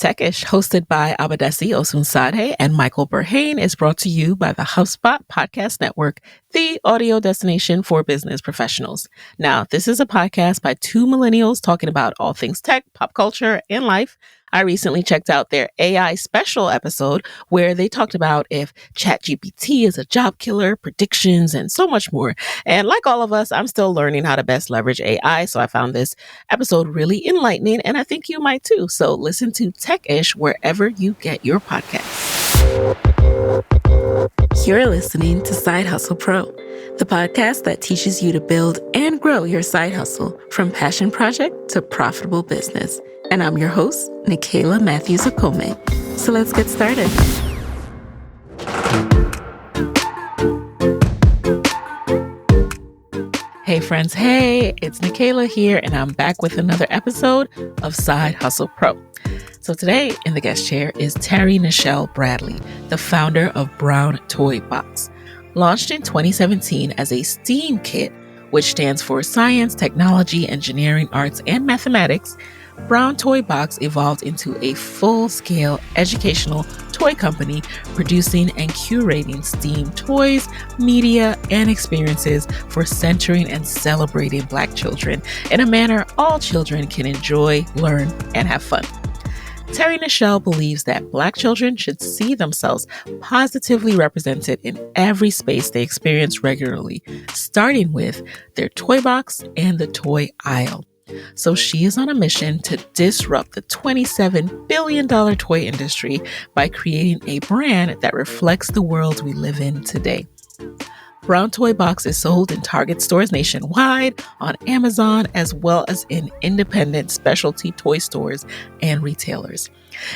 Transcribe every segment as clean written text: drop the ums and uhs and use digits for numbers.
Techish, hosted by Abadesi Osunsade and Michael Burhane, is brought to you by the HubSpot Podcast Network, the audio destination for business professionals. Now, this is a podcast by two millennials talking about all things tech, pop culture, and life. I recently checked out their AI special episode where they talked about if ChatGPT is a job killer, predictions, and so much more. And like all of us, I'm still learning how to best leverage AI, so I found this episode really enlightening, and I think you might too. So listen to Tech-ish wherever you get your podcasts. You're listening to Side Hustle Pro, the podcast that teaches you to build and grow your side hustle from passion project to profitable business. And I'm your host, Nichelle Matthews-Okome. So let's get started. Hey friends, hey, it's Nichelle here, and I'm back with another episode of Side Hustle Pro. So today in the guest chair is Terri-Nichelle Bradley, the founder of Brown Toy Box. Launched in 2017 as a STEAM kit, which stands for Science, Technology, Engineering, Arts, and Mathematics, Brown Toy Box evolved into a full-scale educational toy company producing and curating STEAM toys, media, and experiences for centering and celebrating Black children in a manner all children can enjoy, learn, and have fun. Terri-Nichelle believes that Black children should see themselves positively represented in every space they experience regularly, starting with their toy box and the toy aisle. So she is on a mission to disrupt the $27 billion toy industry by creating a brand that reflects the world we live in today. Brown Toy Box is sold in Target stores nationwide, on Amazon, as well as in independent specialty toy stores and retailers.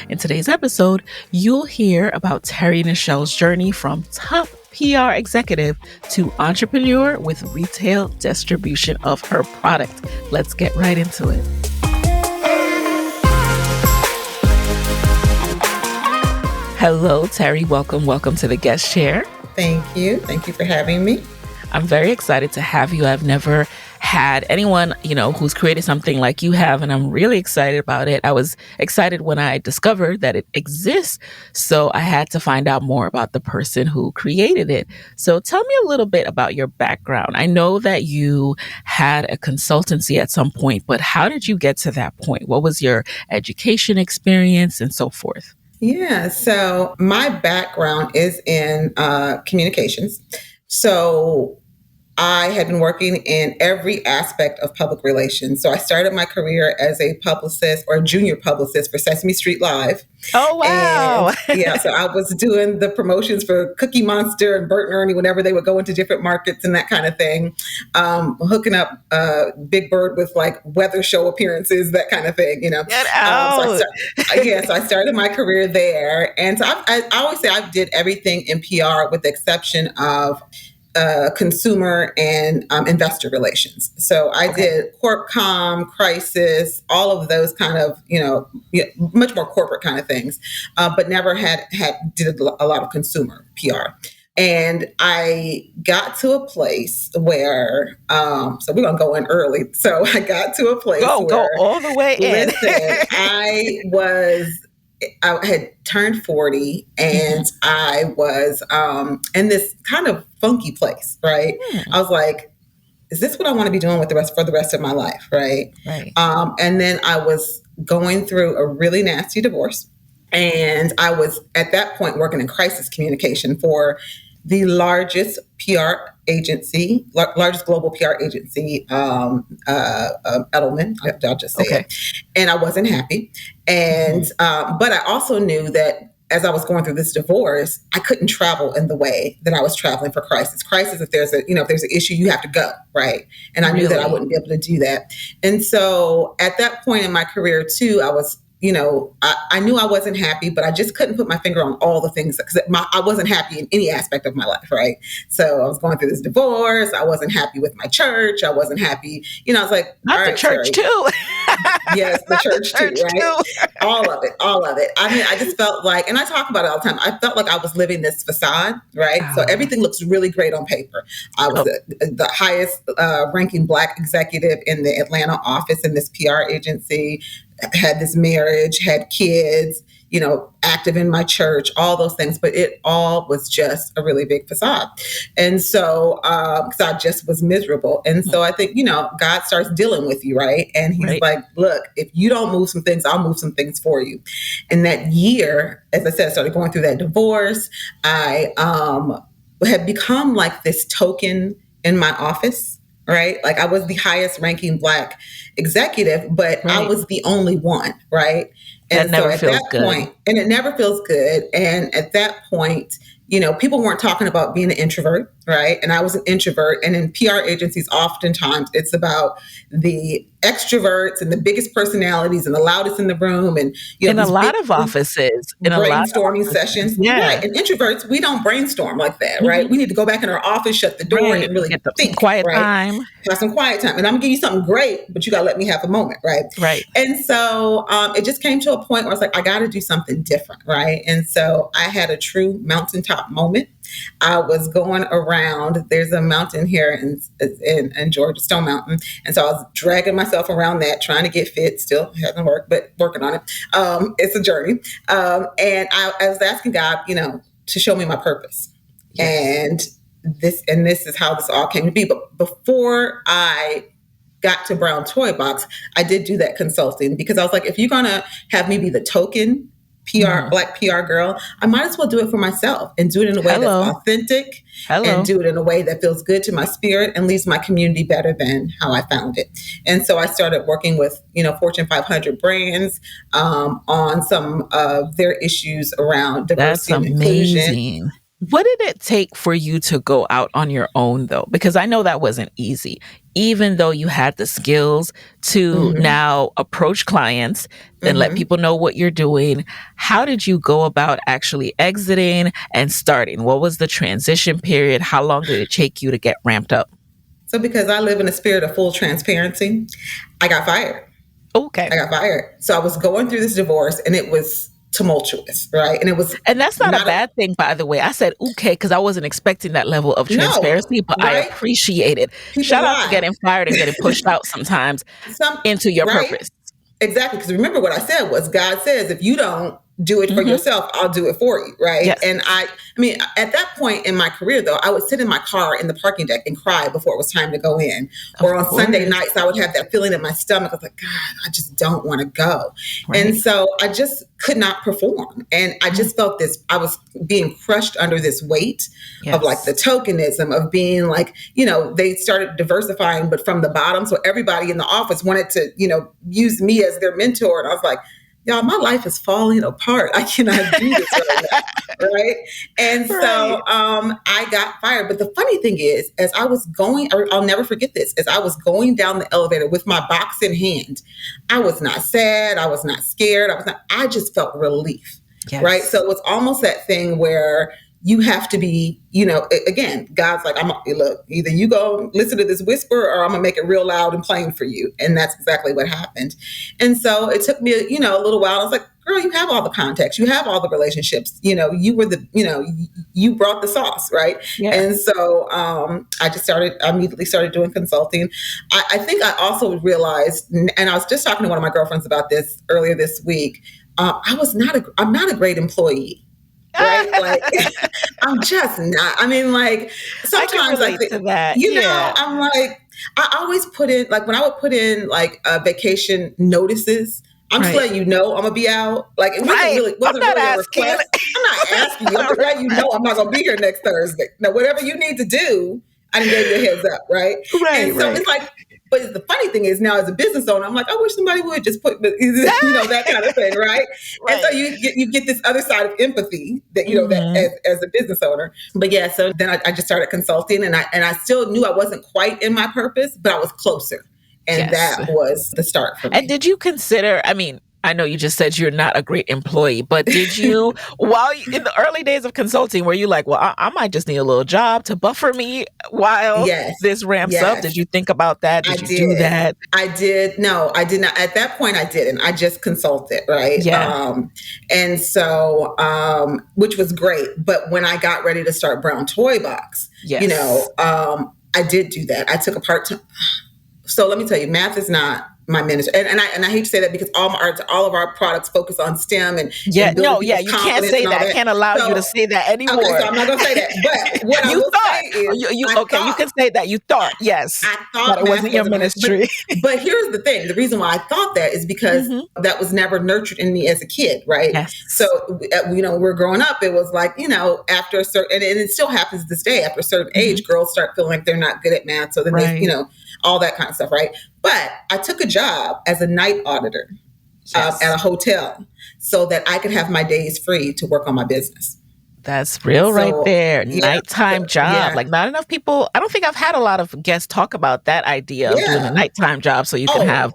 In today's episode, you'll hear about Terri-Nichelle's journey from top PR executive to entrepreneur with retail distribution of her product. Let's get right into it. Hello, Terri. Welcome to the guest chair. Thank you. Thank you for having me. I'm very excited to have you. I've never had anyone, who's created something like you have, and I'm really excited about it. I was excited when I discovered that it exists, so I had to find out more about the person who created it. So tell me a little bit about your background. I know that you had a consultancy at some point, but how did you get to that point? What was your education experience and so forth? Yeah, so my background is in communications. So I had been working in every aspect of public relations. So I started my career as a publicist or a junior publicist for Sesame Street Live. Oh, wow. And, yeah, so I was doing the promotions for Cookie Monster and Bert and Ernie whenever they would go into different markets and that kind of thing. Hooking up Big Bird with like weather show appearances, that kind of thing, Get out. So I started my career there. And so I always say I did everything in PR with the exception of consumer and investor relations. So I did corp comm, crisis, all of those kind of, much more corporate kind of things, but never did a lot of consumer PR. And I got to a place where, so we're going to go in early. So I got to a place where, go all the way in. Listen, I had turned 40 and I was in this kind of funky place, right? I was like, is this what I want to be doing for the rest of my life, right? Right. And then I was going through a really nasty divorce. And I was at that point working in crisis communication for the largest PR agency, largest global PR agency, Edelman, I'll just say it. And I wasn't happy. And, but I also knew that as I was going through this divorce, I couldn't travel in the way that I was traveling for crisis. Crisis, if there's an issue, you have to go, right? And I knew that I wouldn't be able to do that. And so at that point in my career too, I was I knew I wasn't happy, but I just couldn't put my finger on all the things because I wasn't happy in any aspect of my life, right? So I was going through this divorce. I wasn't happy with my church. I wasn't happy. I was like, not the church too. Yes, the church too, right? All of it. I mean, I just felt like, and I talk about it all the time, I felt like I was living this facade, right? So everything looks really great on paper. I was the highest ranking Black executive in the Atlanta office in this PR agency. had this marriage, had kids, active in my church, all those things, but it all was just a really big facade. And so, because I just was miserable. And so I think, God starts dealing with you, right? And he's like, look, if you don't move some things, I'll move some things for you. And that year, as I said, I started going through that divorce. I had become like this token in my office, right? Like I was the highest ranking Black executive, but I was the only one, right? And that so never at feels that good. point, and it never feels good. And at that point, people weren't talking about being an introvert, right? And I was an introvert. And in PR agencies, oftentimes it's about the extroverts and the biggest personalities and the loudest in the room. And in a lot of offices, brainstorming sessions. Right. And introverts, we don't brainstorm like that, right? We need to go back in our office, shut the door, and really get think. Some quiet right? time. Have some quiet time. And I'm gonna give you something great, but you gotta let me have a moment, right? Right. And so it just came to a point where I was like, I gotta do something different, right? And so I had a true mountaintop moment. I was going around, there's a mountain here in Georgia, Stone Mountain. And so I was dragging myself around that, trying to get fit. Still hasn't worked, but working on it. It's a journey. And I was asking God, to show me my purpose. Yes. And this is how this all came to be. But before I got to Brown Toy Box, I did do that consulting because I was like, if you're going to have me be the token Black PR girl, I might as well do it for myself and do it in a way that's authentic and do it in a way that feels good to my spirit and leaves my community better than how I found it. And so I started working with, Fortune 500 brands on some of their issues around diversity and inclusion. What did it take for you to go out on your own, though? Because I know that wasn't easy. Even though you had the skills to now approach clients and let people know what you're doing, how did you go about actually exiting and starting? What was the transition period? How long did it take you to get ramped up? So because I live in a spirit of full transparency, I got fired. Okay. I got fired. So I was going through this divorce and it was tumultuous, right? And that's not a bad thing, by the way. I said okay because I wasn't expecting that level of transparency, but right? I appreciate it. Shout out to getting fired and getting pushed out sometimes into your purpose. Exactly, because remember what I said was God says if you don't do it for yourself, I'll do it for you, right? Yes. And I mean, at that point in my career, though, I would sit in my car in the parking deck and cry before it was time to go in. Or on Sunday nights, I would have that feeling in my stomach. I was like, God, I just don't want to go. Right. And so I just could not perform. And I just felt I was being crushed under this weight of like the tokenism of being like, they started diversifying, but from the bottom. So everybody in the office wanted to, use me as their mentor. And I was like, y'all, my life is falling apart. I cannot do this right now, right? And so I got fired. But the funny thing is, as I was going, I'll never forget this, as I was going down the elevator with my box in hand, I was not sad. I was not scared. I just felt relief, right? So it was almost that thing where you have to be, again, God's like, look, either you go listen to this whisper or I'm going to make it real loud and plain for you. And that's exactly what happened. And so it took me, a little while. I was like, girl, you have all the context. You have all the relationships. You were you brought the sauce, right? Yeah. And so I immediately started doing consulting. I think I also realized, and I was just talking to one of my girlfriends about this earlier this week, I'm not a great employee. Right? Like, I'm just not. I mean, like, sometimes I think, to that. I'm like, I always put in, like, when I would put in, like, vacation notices, I'm just letting I'm going to be out. Like, it wasn't really a request. I'm not asking you. I'm just letting I'm not going to be here next Thursday. Now, whatever you need to do, I didn't give you a heads up, right? Right. And so it's like, but the funny thing is now as a business owner, I'm like, I wish somebody would just put, that kind of thing, right? And so you get this other side of empathy that, that as a business owner. But yeah, so then I just started consulting and I still knew I wasn't quite in my purpose, but I was closer. And that was the start for me. And did you consider, I know you just said you're not a great employee, but did you, in the early days of consulting, were you like, well, I might just need a little job to buffer me while this ramps up? Did you think about that? Did you do that? I did. No, I did not. At that point, I didn't. I just consulted, right? Yeah. And so, which was great. But when I got ready to start Brown Toy Box, I did do that. I took a part-time. So let me tell you, math is not my ministry. And I hate to say that because all of our products focus on STEM Yeah, and building no, yeah, people's you can't confidence say and all that. I that. can't allow you to So say that okay, anymore. so I'm not gonna say that. But what I You will thought say is you I okay, you thought can say that you thought, yes, I that thought it math wasn't your wasn't my, ministry. but here's the thing. The reason why I thought that is because Hmm. that was never nurtured in me as a kid, right? So, Yes. we're growing up, it was like, after a certain, and it still happens this day, after a certain Hmm. age, girls start feeling like they're not good at math. So then Right. all that kind of stuff, right? But I took a job as a night auditor at a Yes. hotel so that I could have my days free to work on my business. That's real right So, there. yeah, Nighttime job. yeah, Like not enough people, I don't think I've had a lot of guests talk about that idea of doing a yeah. nighttime job so you can Oh, have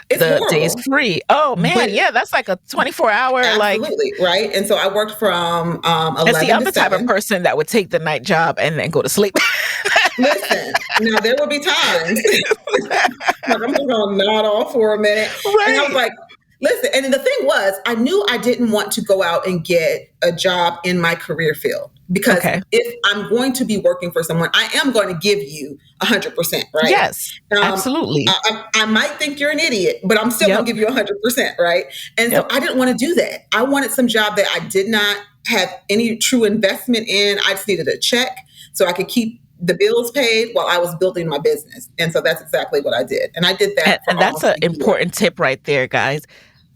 it's the days horrible, free. Oh but man, yeah, that's like a 24-hour like absolutely, right? And so I worked from and see, 11 I'm to the type of 7. person that would take the night job and then go to sleep. Listen, now there will be times like I'm just gonna nod off for a minute. And I was Right. like, listen, and the thing was, I knew I didn't want to go out and get a job in my career field because Okay. if I'm going to be working for someone, I am going to give you 100%, right? Yes, Um, absolutely. I might think you're an idiot, but I'm still going Yep. to give you 100%, right? And so Yep. I didn't want to do that. I wanted some job that I did not have any true investment in. I just needed a check so I could keep the bills paid while I was building my business. And so that's exactly what I did. And I did And, that for and that's almost an a year. important tip right there, guys.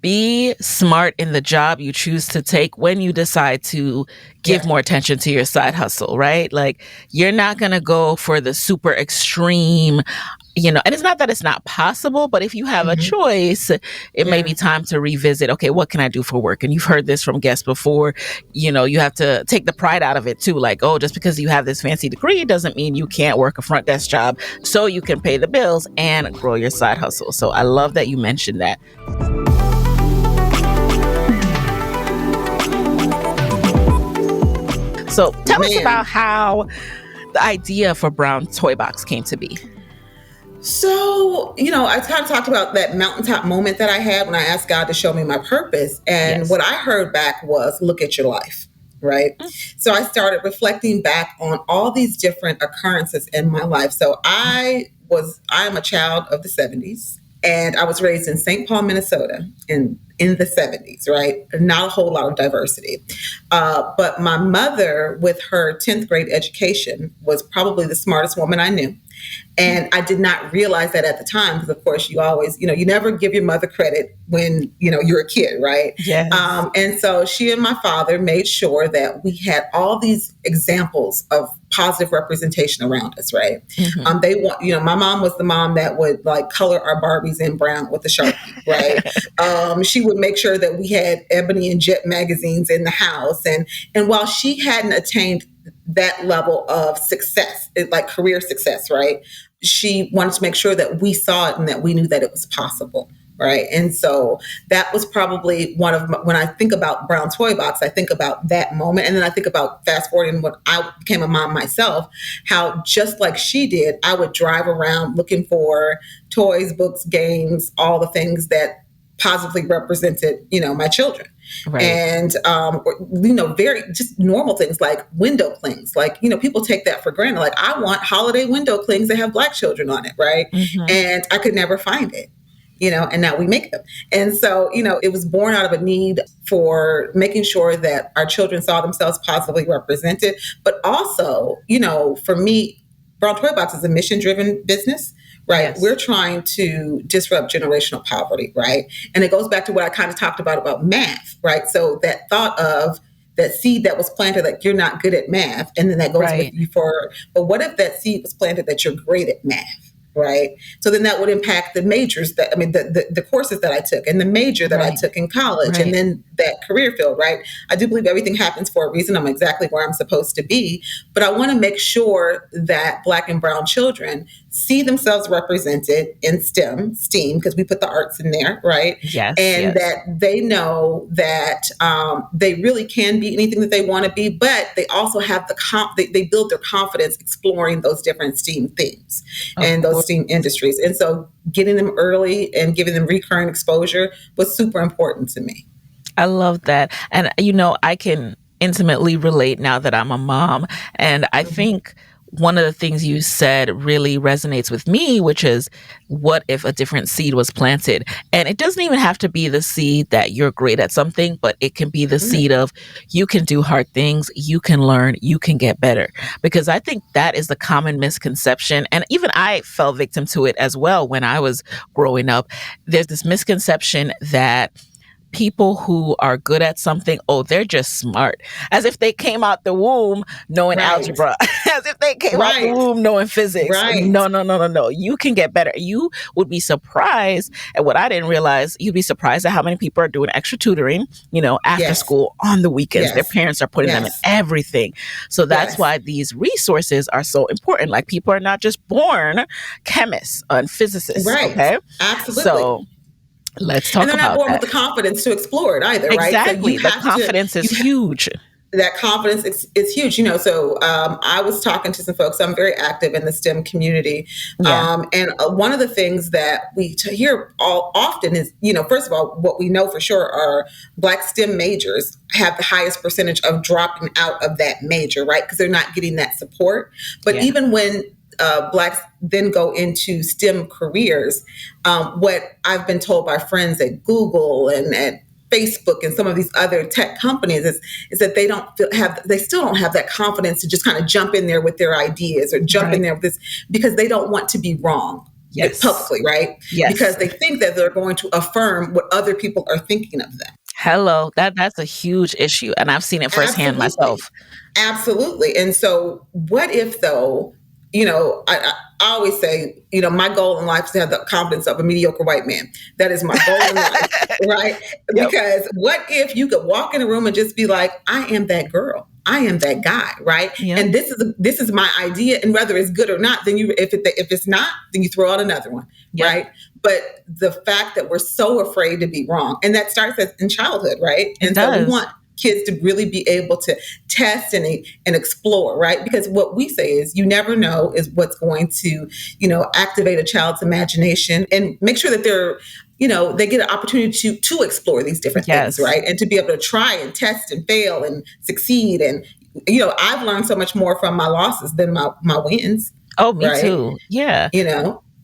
Be smart in the job you choose to take when you decide to give Yeah. more attention to your side hustle, right? Like you're not going to go for the super extreme, and it's not that it's not possible, but if you have a Mhm. choice, it may Yeah. be time to revisit, okay, what can I do for work? And you've heard this from guests before, you have to take the pride out of it too. Like, oh, just because you have this fancy degree doesn't mean you can't work a front desk job so you can pay the bills and grow your side hustle. So I love that you mentioned that. So tell us Man. about how the idea for Brown Toy Box came to be. So, I kind of talked about that mountaintop moment that I had when I asked God to show me my purpose. And Yes. what I heard back was, look at your life, right? Mm. So I started reflecting back on all these different occurrences in my life. So I'm a child of the 70s. And I was raised in St. Paul, Minnesota in the 70s, right? Not a whole lot of diversity. But my mother, with her 10th grade education, was probably the smartest woman I knew. And I did not realize that at the time because, of course, you always, you never give your mother credit when, you're a kid, right? Yes. And so she and my father made sure that we had all these examples of positive representation around us, right? Hmm. They want, my mom was the mom that would like color our Barbies in brown with a Sharpie, right? She would make sure that we had Ebony and Jet magazines in the house. And while she hadn't attained that level of success, like career success, right? She wanted to make sure that we saw it and that we knew that it was possible. Right. And so that was probably when I think about Brown Toy Box, I think about that moment. And then I think about fast forwarding when I became a mom myself, how just like she did, I would drive around looking for toys, books, games, all the things that positively represented, my children. Right. And, very just normal things like window clings. Like, people take that for granted. Like, I want holiday window clings that have Black children on it. Right. Hmm. And I could never find it. And now we make them. And so, it was born out of a need for making sure that our children saw themselves positively represented. But also, for me, Brown Toy Box is a mission-driven business, right? Yes. We're trying to disrupt generational poverty, right? And it goes back to what I kind of talked about math, right? So that thought of that seed that was planted, like you're not good at math, and then that goes Right. with you but what if that seed was planted that you're great at math? Right. So then that would impact the majors the courses that I took and the major that I Right. took in college Right. and then that career field. Right. I do believe everything happens for a reason. I'm exactly where I'm supposed to be. But I want to make sure that Black and brown children see themselves represented in STEAM, because we put the arts in there. Right. Yes. And Yes. that they know that they really can be anything that they want to be, but they also have they build their confidence exploring those different STEAM themes Of and those course. STEAM industries. And so getting them early and giving them recurring exposure was super important to me. I love that. And, I can intimately relate now that I'm a mom. And I Mhm. think one of the things you said really resonates with me, which is what if a different seed was planted? And it doesn't even have to be the seed that you're great at something, but it can be the seed of you can do hard things, you can learn, you can get better. Because I think that is the common misconception. And even I fell victim to it as well when I was growing up. There's this misconception that people who are good at something, oh, they're just smart. As if they came out the womb knowing algebra. As if they came out the womb knowing physics. No. You can get better. You would be surprised at what I didn't realize. You'd be surprised at how many people are doing extra tutoring, after school, on the weekends. Their parents are putting them in everything. So that's why these resources are so important. Like, people are not just born chemists and physicists. Okay? Absolutely. So let's talk about that. And they're not born with the confidence to explore it either, right? Exactly. The confidence is huge. That confidence is huge. So I was talking to some folks. I'm very active in the STEM community. And one of the things that we hear often is, first of all, what we know for sure are Black STEM majors have the highest percentage of dropping out of that major, right? Because they're not getting that support. But even when Blacks then go into STEM careers, what I've been told by friends at Google and at Facebook and some of these other tech companies is that they still don't have that confidence to just kind of jump in there with their ideas or jump in there with this, because they don't want to be wrong publicly, right? Because they think that they're going to affirm what other people are thinking of them. Hello, that's a huge issue, and I've seen it firsthand myself. Absolutely. And so what if, though, I always say, my goal in life is to have the confidence of a mediocre white man. That is my goal in life, right? Because what if you could walk in a room and just be like, I am that girl, I am that guy, right? And this is my idea, and whether it's good or not, then if it's not, then you throw out another one, right? But the fact that we're so afraid to be wrong, and that starts in childhood, right? And so we want kids to really be able to test and explore, right? Because what we say is you never know is what's going to, activate a child's imagination and make sure that they're, they get an opportunity to explore these different things, right? And to be able to try and test and fail and succeed. And, I've learned so much more from my losses than my wins. Oh, me too. Yeah.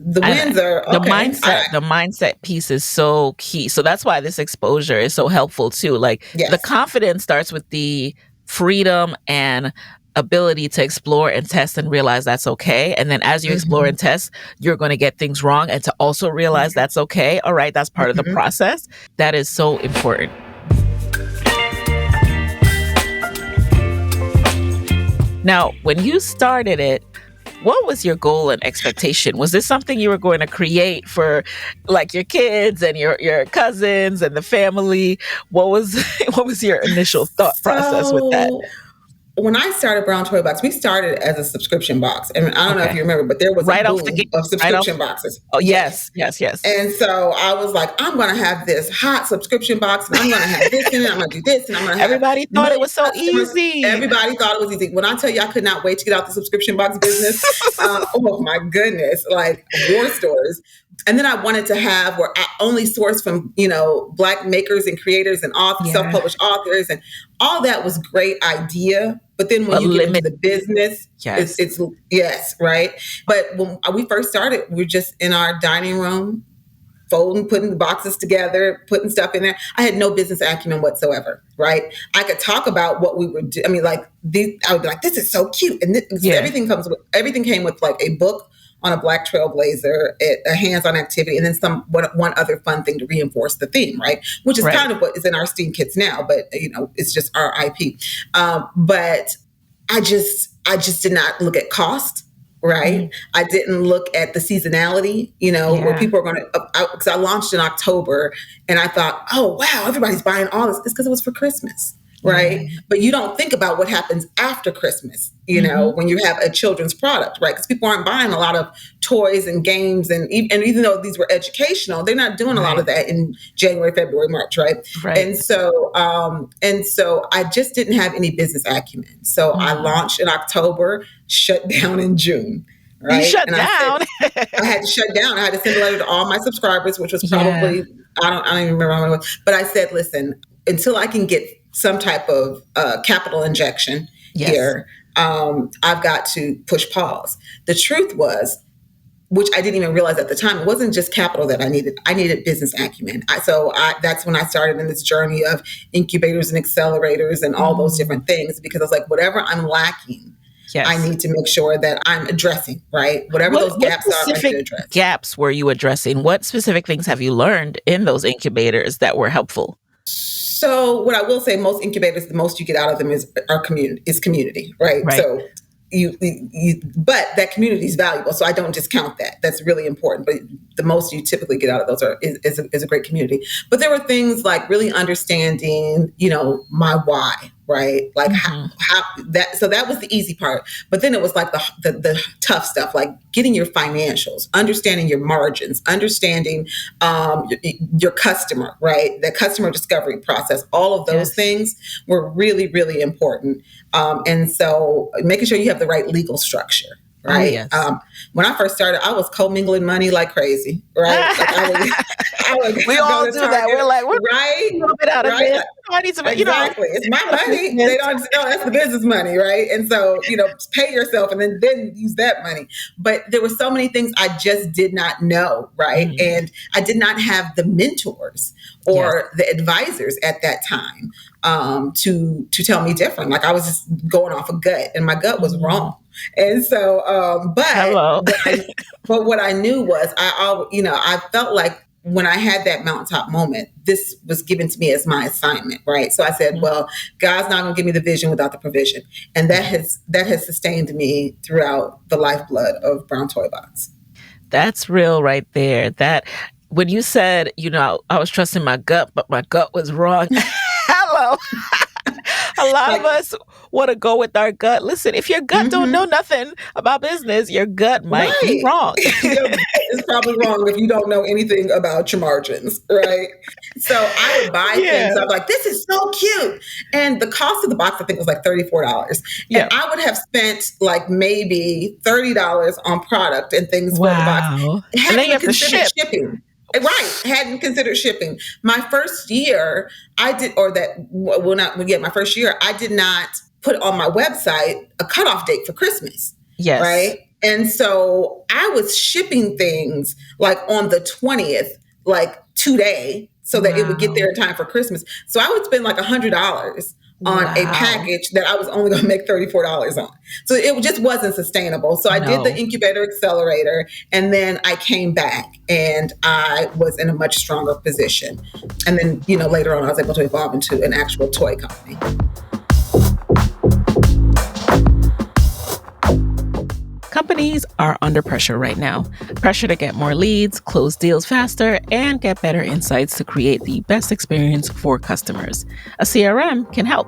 The wins are okay. The mindset piece is so key. So that's why this exposure is so helpful too. Like, the confidence starts with the freedom and ability to explore and test and realize that's okay. And then as you explore and test, you're going to get things wrong, and to also realize that's okay. All right, that's part of the process. That is so important. Now, when you started it, what was your goal and expectation? Was this something you were going to create for, like, your kids and your cousins and the family? What was your initial thought process with that? When I started Brown Toy Box, we started as a subscription box. And I don't know if you remember, but there was a boom of subscription boxes. Oh, yes. And so I was like, I'm going to have this hot subscription box, and I'm going to have this in it. I'm going to do this, and I'm going to have... Everybody thought it was so easy. Everybody thought it was easy. When I tell you I could not wait to get out the subscription box business, oh my goodness, like war stories. And then I wanted to have where I only source from, Black makers and creators and self-published authors, and all that was great idea. But then when you get into the business, it's right. But when we first started, we were just in our dining room, folding, putting the boxes together, putting stuff in there. I had no business acumen whatsoever, right? I could talk about what we were doing. I mean, I would be like, this is so cute. And everything came with like a book on a Black trailblazer, a hands-on activity, and then one other fun thing to reinforce the theme, right? Which is kind of what is in our STEAM kits now, but it's just our IP. But I just did not look at cost, right? Mm-hmm. I didn't look at the seasonality, where people are going to, because I launched in October, and I thought, oh, wow, everybody's buying all this. It's because it was for Christmas. Right. Mm-hmm. But you don't think about what happens after Christmas, when you have a children's product, right? Because people aren't buying a lot of toys and games. And even though these were educational, they're not doing a lot of that in January, February, March. Right. And so I just didn't have any business acumen. So I launched in October, shut down in June. Right. You shut down. I had to shut down. I had to send a letter to all my subscribers, which was probably, I don't even remember how many it was. But I said, listen, until I can get some type of capital injection here, I've got to push pause. The truth was, which I didn't even realize at the time, it wasn't just capital that I needed. I needed business acumen. That's when I started in this journey of incubators and accelerators and all those different things, because I was like, whatever I'm lacking, Yes. I need to make sure that I'm addressing, right? Whatever those gaps are, I should address. Gaps were you addressing? What specific things have you learned in those incubators that were helpful? So what I will say, most incubators, the most you get out of them is community, right? So but that community is valuable. So I don't discount that. That's really important. But the most you typically get out of those is a great community. But there were things like really understanding, my why, right? Like how that. So that was the easy part. But then it was like the tough stuff, like getting your financials, understanding your margins, understanding your customer, right? The customer discovery process. All of those things were really, really important. And so making sure you have the right legal structure, right? Oh, yes. When I first started, I was commingling money like crazy, right? Like we all do that. We're like, we're right, a little bit out of it. I need to, exactly. It's my money. They don't know that's the business money, right? And so, pay yourself and then use that money. But there were so many things I just did not know, right? And I did not have the mentors or the advisors at that time to tell me different. Like I was just going off a gut, and my gut was wrong. And so, but what I knew was I felt like when I had that mountaintop moment, this was given to me as my assignment, right? So I said, well, God's not going to give me the vision without the provision. And that has sustained me throughout the lifeblood of Brown Toy Box. That's real right there. That when you said, I was trusting my gut, but my gut was wrong. Hello. A lot of us want to go with our gut. Listen, if your gut don't know nothing about business, your gut might be wrong. It's probably wrong if you don't know anything about your margins, right? So I would buy things. I'm like, this is so cute. And the cost of the box, I think, was like $34. And I would have spent like maybe $30 on product and things for the box. And then you have to ship. Shipping. Right. Hadn't considered shipping. My first year, my first year, I did not put on my website a cutoff date for Christmas. Yes. Right. And so I was shipping things like on the 20th, like today, so that it would get there in time for Christmas. So I would spend like $100 on a package that I was only going to make $34 on. So it just wasn't sustainable. So I did the incubator accelerator, and then I came back and I was in a much stronger position. And then, later on I was able to evolve into an actual toy company. Companies are under pressure right now. Pressure to get more leads, close deals faster, and get better insights to create the best experience for customers. A CRM can help,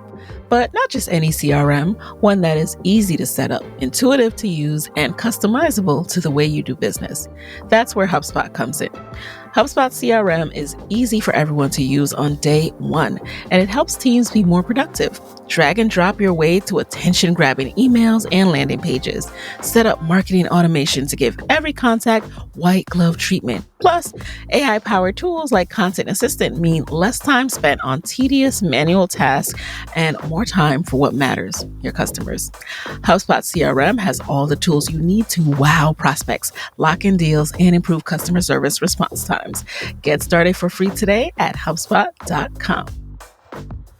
but not just any CRM, one that is easy to set up, intuitive to use, and customizable to the way you do business. That's where HubSpot comes in. HubSpot CRM is easy for everyone to use on day one, and it helps teams be more productive. Drag and drop your way to attention-grabbing emails and landing pages. Set up marketing automation to give every contact white glove treatment. Plus, AI-powered tools like Content Assistant mean less time spent on tedious manual tasks and more time for what matters, your customers. HubSpot CRM has all the tools you need to wow prospects, lock in deals, and improve customer service response times. Get started for free today at HubSpot.com.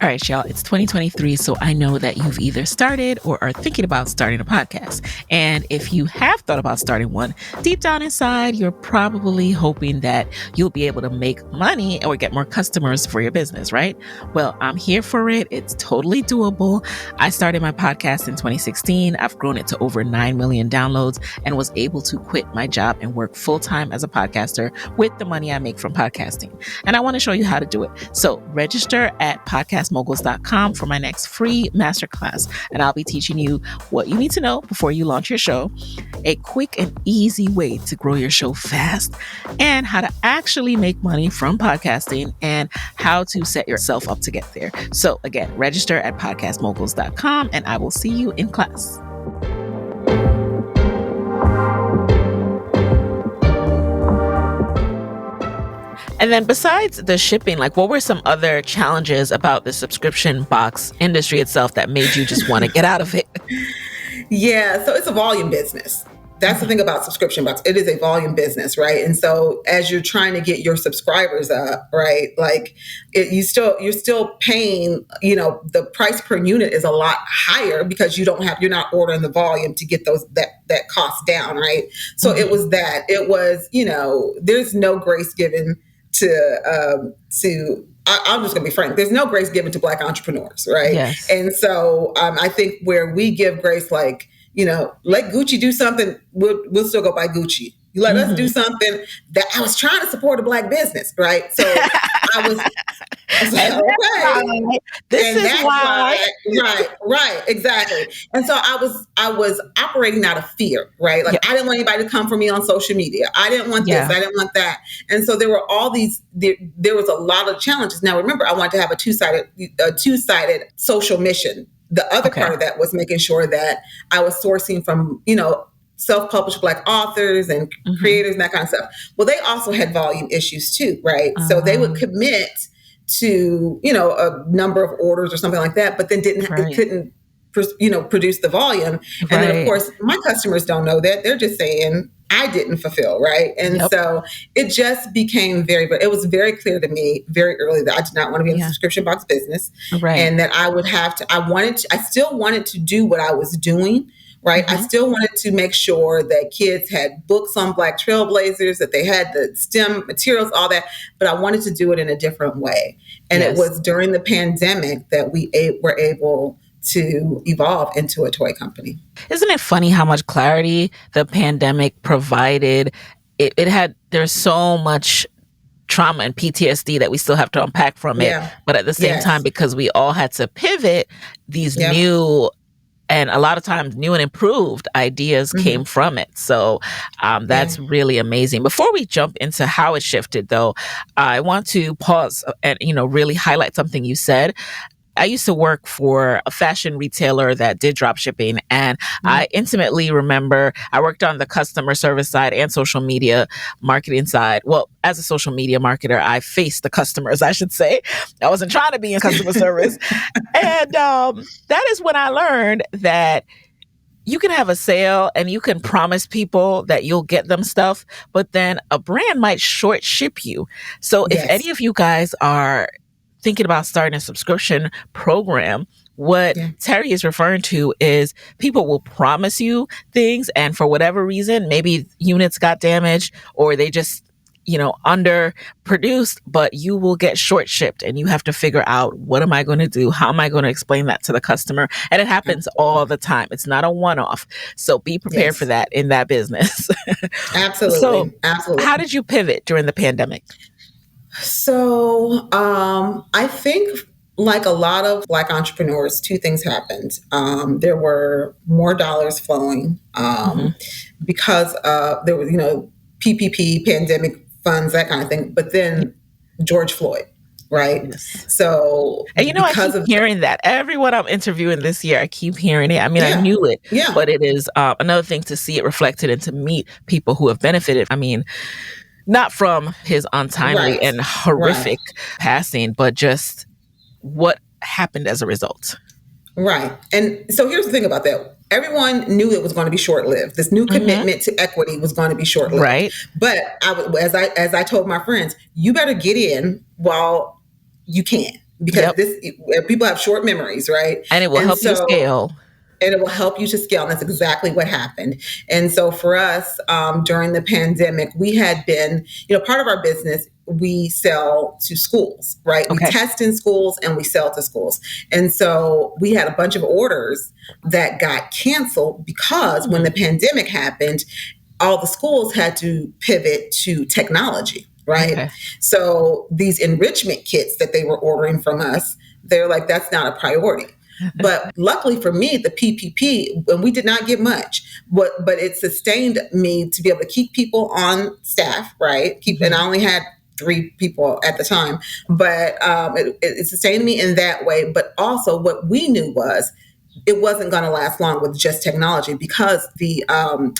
All right, y'all, it's 2023, so I know that you've either started or are thinking about starting a podcast. And if you have thought about starting one, deep down inside, you're probably hoping that you'll be able to make money or get more customers for your business, right? Well, I'm here for it. It's totally doable. I started my podcast in 2016. I've grown it to over 9 million downloads and was able to quit my job and work full-time as a podcaster with the money I make from podcasting. And I want to show you how to do it. So register at podcastmoguls.com for my next free masterclass. And I'll be teaching you what you need to know before you launch your show, a quick and easy way to grow your show fast, and how to actually make money from podcasting and how to set yourself up to get there. So again, register at podcastmoguls.com and I will see you in class. And then besides the shipping, what were some other challenges about the subscription box industry itself that made you just want to get out of it? Yeah, so it's a volume business. That's the thing about subscription box. It is a volume business, right? And so as you're trying to get your subscribers up, right? Like you're still paying, the price per unit is a lot higher because you're not ordering the volume to get that cost down, right? So it was that. It was, there's no grace given to I'm just going to be frank. There's no grace given to Black entrepreneurs, right? Yes. And so I think where we give grace, like, let Gucci do something, we'll still go buy Gucci. You let us do something that I was trying to support a Black business, right? So I was like, okay. This is why. Right, exactly. And so I was operating out of fear, right? Like I didn't want anybody to come for me on social media. I didn't want this, I didn't want that. And so there were all these, there was a lot of challenges. Now remember, I wanted to have a two-sided social mission. The other part of that was making sure that I was sourcing from, self-published Black authors and creators and that kind of stuff. Well, they also had volume issues too, right? So they would commit to, a number of orders or something like that, but then couldn't produce the volume. And then of course, my customers don't know that. They're just saying, I didn't fulfill, right? And so it just became it was very clear to me very early that I did not want to be in the subscription box business. Right. And that I would have to, I still wanted to do what I was doing, right? I still wanted to make sure that kids had books on Black trailblazers, that they had the STEM materials, all that, but I wanted to do it in a different way. And it was during the pandemic that we were able to evolve into a toy company. Isn't it funny how much clarity the pandemic provided? There's so much trauma and PTSD that we still have to unpack from it. But at the same time, because we all had to pivot, these new and a lot of times new and improved ideas came from it. So that's really amazing. Before we jump into how it shifted, though, I want to pause and, really highlight something you said. I used to work for a fashion retailer that did drop shipping, and I intimately remember I worked on the customer service side and social media marketing side. Well, as a social media marketer, I faced the customers, I should say. I wasn't trying to be in customer service. And that is when I learned that you can have a sale and you can promise people that you'll get them stuff, but then a brand might short ship you. So if any of you guys are thinking about starting a subscription program, what Terri is referring to is people will promise you things, and for whatever reason, maybe units got damaged or they just, underproduced, but you will get short shipped and you have to figure out, what am I going to do? How am I going to explain that to the customer? And it happens all the time. It's not a one-off. So be prepared for that in that business. Absolutely. So absolutely. How did you pivot during the pandemic? So I think, like a lot of Black entrepreneurs, two things happened. There were more dollars flowing because there was, PPP, pandemic funds, that kind of thing. But then George Floyd, right? Yes. So, and I keep hearing that. Everyone I'm interviewing this year, I keep hearing it. I mean, I knew it, but it is another thing to see it reflected and to meet people who have benefited. I mean, not from his untimely and horrific passing, but just what happened as a result. Right. And so here's the thing about that. Everyone knew it was going to be short-lived. This new commitment to equity was going to be short-lived. Right. But as I told my friends, you better get in while you can, because people have short memories, right? And it will help you scale. And it will help you to scale. And that's exactly what happened. And so for us, during the pandemic, we had been, part of our business, we sell to schools, right? We test in schools and we sell to schools. And so we had a bunch of orders that got canceled because when the pandemic happened, all the schools had to pivot to technology, right? Okay. So these enrichment kits that they were ordering from us, they're like, that's not a priority. But luckily for me, the PPP, and we did not get much, but it sustained me to be able to keep people on staff, right? And I only had 3 people at the time, but it sustained me in that way. But also what we knew was it wasn't going to last long with just technology, because the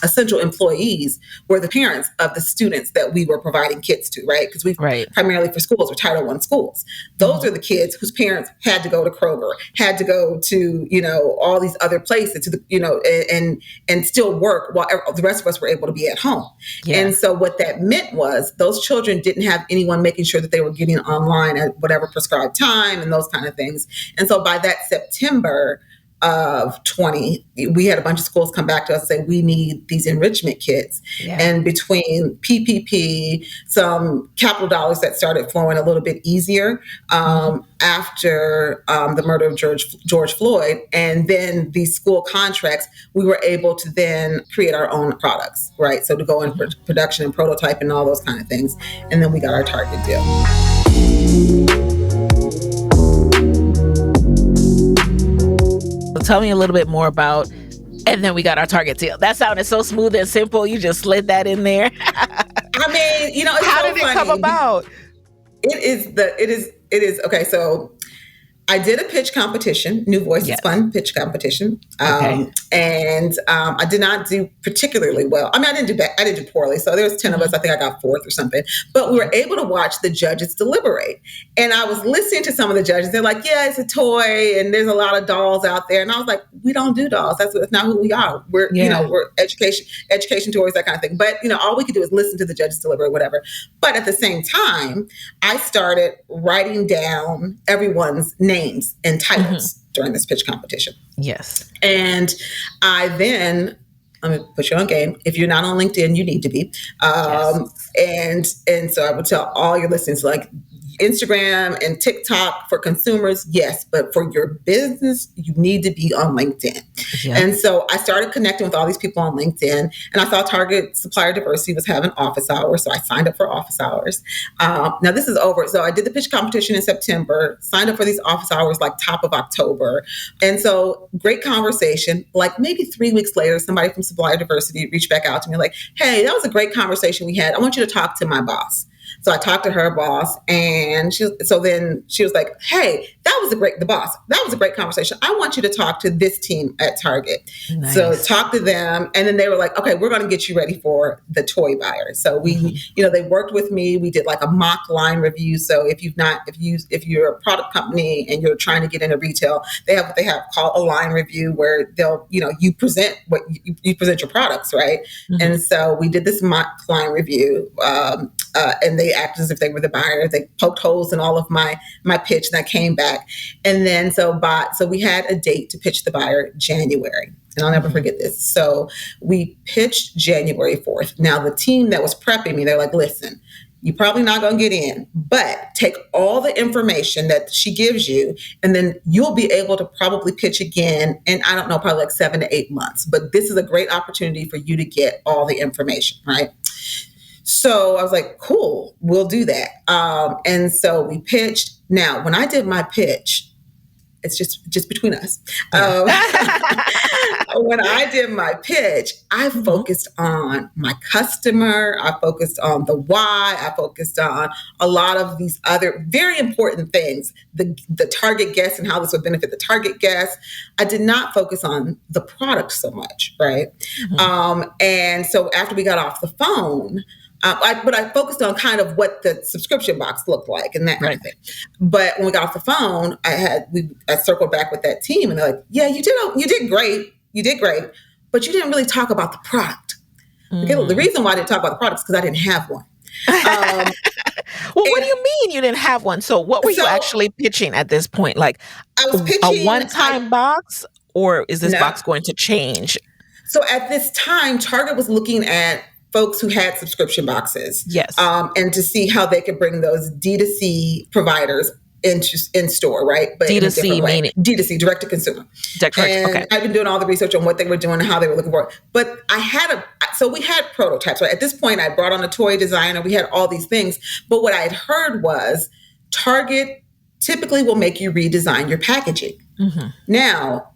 essential employees were the parents of the students that we were providing kits to, right? Because we Right. primarily for schools were Title I schools. Those are the kids whose parents had to go to Kroger, had to go to, all these other places to and still work while the rest of us were able to be at home. Yeah. And so what that meant was those children didn't have anyone making sure that they were getting online at whatever prescribed time and those kind of things. And so by that September of 20, we had a bunch of schools come back to us and say, we need these enrichment kits. Yeah. And between PPP, some capital dollars that started flowing a little bit easier after the murder of George Floyd, and then these school contracts, we were able to then create our own products, right? So to go in production and prototype and all those kind of things. And then we got our Target deal. Tell me a little bit more about, and then we got our Target deal. That sounded so smooth and simple. You just slid that in there. I mean, it's how so did it funny. come about? It is. Okay. So I did a pitch competition, New Voices Fund pitch competition. And I did not do particularly well. I mean, I didn't do poorly. So there was 10 of us. I think I got fourth or something, but we were able to watch the judges deliberate. And I was listening to some of the judges. They're like, yeah, it's a toy and there's a lot of dolls out there. And I was like, we don't do dolls. That's not who we are. We're, we're education toys, that kind of thing. But, all we could do is listen to the judges deliberate, whatever. But at the same time, I started writing down everyone's names and titles during this pitch competition. Yes. And I then, I'm going to put you on game. If you're not on LinkedIn, you need to be. And so I would tell all your listeners, like, Instagram and TikTok for consumers, yes, but for your business, you need to be on LinkedIn. Yep. And so I started connecting with all these people on LinkedIn, and I saw Target Supplier Diversity was having office hours, so I signed up for office hours. Now this is over. So I did the pitch competition in September, signed up for these office hours like top of October. And so great conversation. Like maybe 3 weeks later, somebody from Supplier Diversity reached back out to me like, hey, that was a great conversation we had. I want you to talk to my boss. So I talked to her boss, and then she was like, hey, that was a great conversation. I want you to talk to this team at Target. Nice. So talk to them. And then they were like, okay, we're going to get you ready for the toy buyer. So we, they worked with me. We did like a mock line review. So if you're a product company and you're trying to get into retail, they have what they have called a line review, where they'll, you present you present your products, right? Mm-hmm. And so we did this mock line review, and they acted as if they were the buyer. They poked holes in all of my pitch, and I came back. And then so we had a date to pitch the buyer January. And I'll never forget this. So we pitched January 4th. Now the team that was prepping me, they're like, listen, you're probably not going to get in, but take all the information that she gives you, and then you'll be able to probably pitch again in, I don't know, probably like 7 to 8 months. But this is a great opportunity for you to get all the information, right? So I was like, cool, we'll do that. And so we pitched. Now, when I did my pitch, it's just between us. When I did my pitch, I focused on my customer. I focused on the why. I focused on a lot of these other very important things, the target guest and how this would benefit the target guest. I did not focus on the product so much, right? Mm-hmm. And so after we got off the phone, but I focused on kind of what the subscription box looked like and that kind of thing. But when we got off the phone, I circled back with that team, and they're like, "Yeah, you did great, but you didn't really talk about the product." Mm. The reason why I didn't talk about the product is because I didn't have one. Well, what do you mean you didn't have one? So what were you actually pitching at this point? Like I was pitching a one-time box, or is this box going to change? So at this time, Target was looking at folks who had subscription boxes. Yes. And to see how they could bring those D2C providers in store, right? But D2C meaning? D2C, direct to consumer. Okay. I've been doing all the research on what they were doing and how they were looking for it. But so we had prototypes, right? At this point, I brought on a toy designer. We had all these things. But what I had heard was Target typically will make you redesign your packaging. Mm-hmm. Now,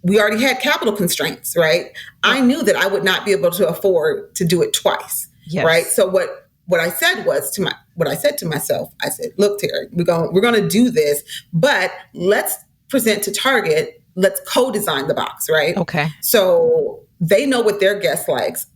we already had capital constraints, right? I knew that I would not be able to afford to do it twice, right? So what I said to myself, I said, look, Terri, we're going to do this, but let's present to Target let's co-design the box, right? Okay. So they know what their guest likes.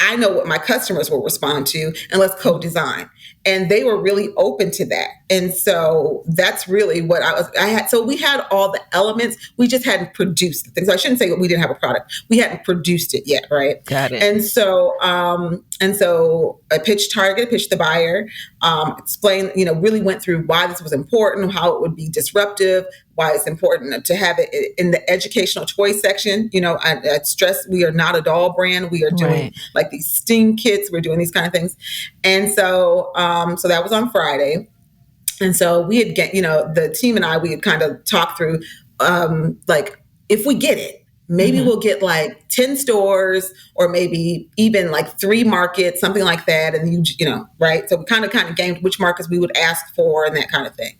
I know what my customers will respond to, and let's co-design. And they were really open to that. And so that's really what I had. So we had all the elements. We just hadn't produced the things. I shouldn't say that we didn't have a product. We hadn't produced it yet. Right. Got it. And so I pitched Target, pitched the buyer, explained, really went through why this was important, how it would be disruptive, why it's important to have it in the educational choice section. I stress we are not a doll brand. We are doing like these STEAM kits. We're doing these kind of things. And so that was on Friday. And so we had the team and I, we had kind of talked through, like, if we get it, maybe we'll get like 10 stores or maybe even like 3 markets, something like that. And right. So we kind of gamed which markets we would ask for and that kind of thing.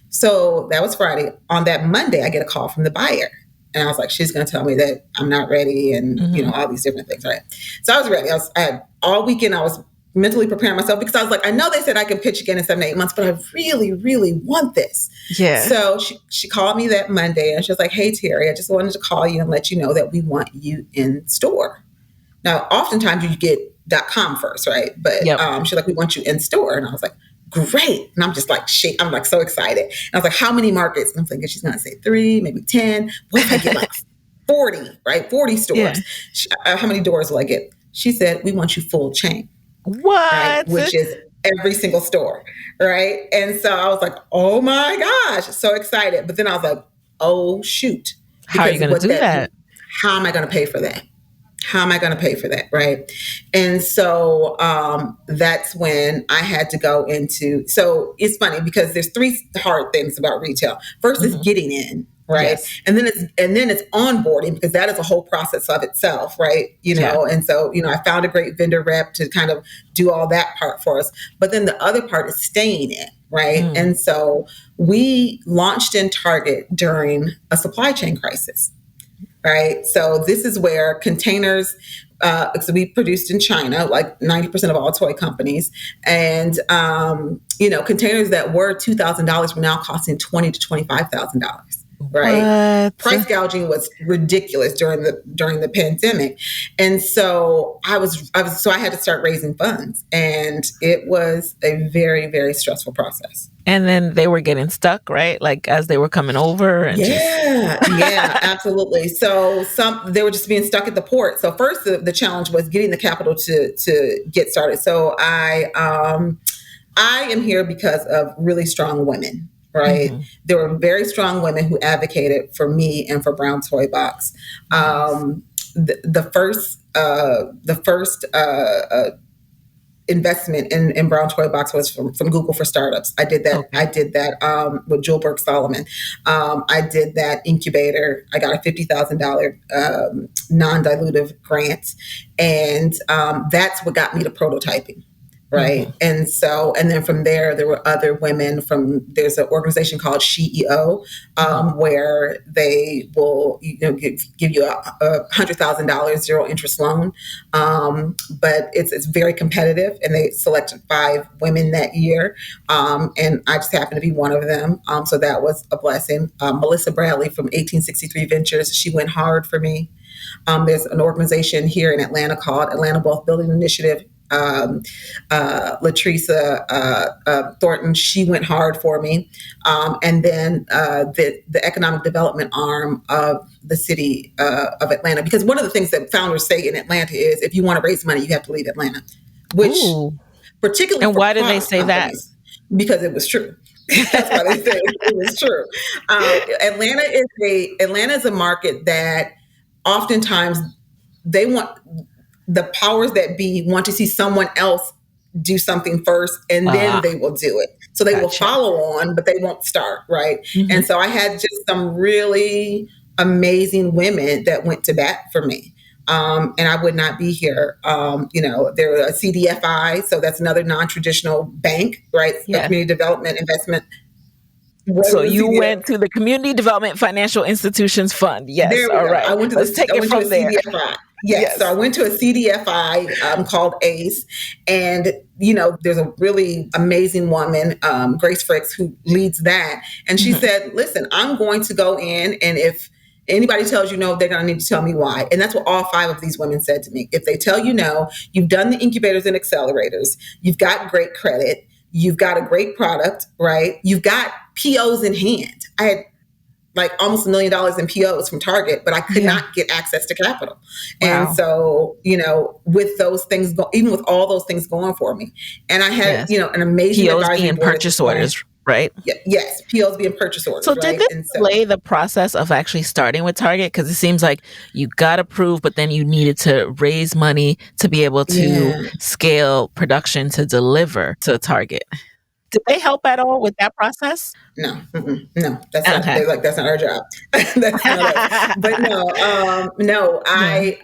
So that was Friday. On that Monday, I get a call from the buyer. And I was like, she's going to tell me that I'm not ready and, all these different things, right? So I was ready. I had all weekend, I was mentally preparing myself because I was like, I know they said I can pitch again in 7 to 8 months, but I really, really want this. Yeah. So she called me that Monday and she was like, hey, Terri, I just wanted to call you and let you know that we want you in store. Now, oftentimes you get .com first, right? But she's like, we want you in store. And I was like, great. And I'm just like, I'm like so excited. And I was like, how many markets? And I'm thinking she's going to say 3, maybe 10. What if I get like 40, right? 40 stores. Yeah. How many doors will I get? She said, we want you full chain. What? Right? Which is every single store. Right. And so I was like, oh my gosh, so excited. But then I was like, oh, shoot. How are you going to do that? How am I going to pay for that? How am I going to pay for that? Right. And so that's when I had to go into. So it's funny because there's 3 hard things about retail. First is getting in. Right. Yes. And then it's onboarding, because that is a whole process of itself. Right. And so, I found a great vendor rep to kind of do all that part for us. But then the other part is staying in. Right. And so we launched in Target during a supply chain crisis. Right. So this is where containers, so we produced in China, like 90% of all toy companies. And, containers that were $2,000 were now costing $20,000 to $25,000. Right. What? Price gouging was ridiculous during the pandemic. And so I had to start raising funds, and it was a very, very stressful process. And then they were getting stuck, right? Like as they were coming over. And yeah, absolutely. So they were just being stuck at the port. So first the challenge was getting the capital to get started. So I am here because of really strong women. Right. There were very strong women who advocated for me and for Brown Toy Box. The first investment in Brown Toy Box was from Google for Startups. I did that. Okay. I did that with Jewel Burke Solomon. I did that incubator. I got a $50,000 non-dilutive grant, and that's what got me to prototyping. Right. And then from there were other women there's an organization called SheEO, where they will, give you a $100,000 zero interest loan. But it's very competitive, and they selected 5 women that year. And I just happened to be one of them. So that was a blessing. Melissa Bradley from 1863 Ventures, she went hard for me. There's an organization here in Atlanta called Atlanta Wealth Building Initiative. Latricia Thornton, she went hard for me. And then the economic development arm of the city of Atlanta, because one of the things that founders say in Atlanta is, if you want to raise money, you have to leave Atlanta, which particularly. And why did they say that? Because it was true. That's why they said it was true. Atlanta is a market that oftentimes they want. The powers that be want to see someone else do something first, and then they will do it. So they will follow on, but they won't start, right? And so I had just some really amazing women that went to bat for me. And I would not be here. They're a CDFI, so that's another non-traditional bank, right? Yeah. Community Development Investment. So you went to the Community Development Financial Institutions Fund. Yes. All right. I went to CDFI. Yes. So I went to a CDFI called ACE, and there's a really amazing woman, Grace Fricks, who leads that, and she said, "Listen, I'm going to go in, and if Anybody tells you no, they're going to need to tell me why. And that's what all 5 of these women said to me. If they tell you no, you've done the incubators and accelerators, you've got great credit, you've got a great product, right? You've got POs in hand. I had like almost $1 million in POs from Target, but I could not get access to capital. Wow. And so, with those things, even with all those things going for me, and I had, an amazing POs advisory being board purchase orders, right? Yes, POs being purchase orders. So right? did this delay the process of actually starting with Target? Because it seems like you got approved, but then you needed to raise money to be able to scale production to deliver to Target. Did they help at all with that process? No, no, that's not. They're like, that's not our job. That's not us. But no. I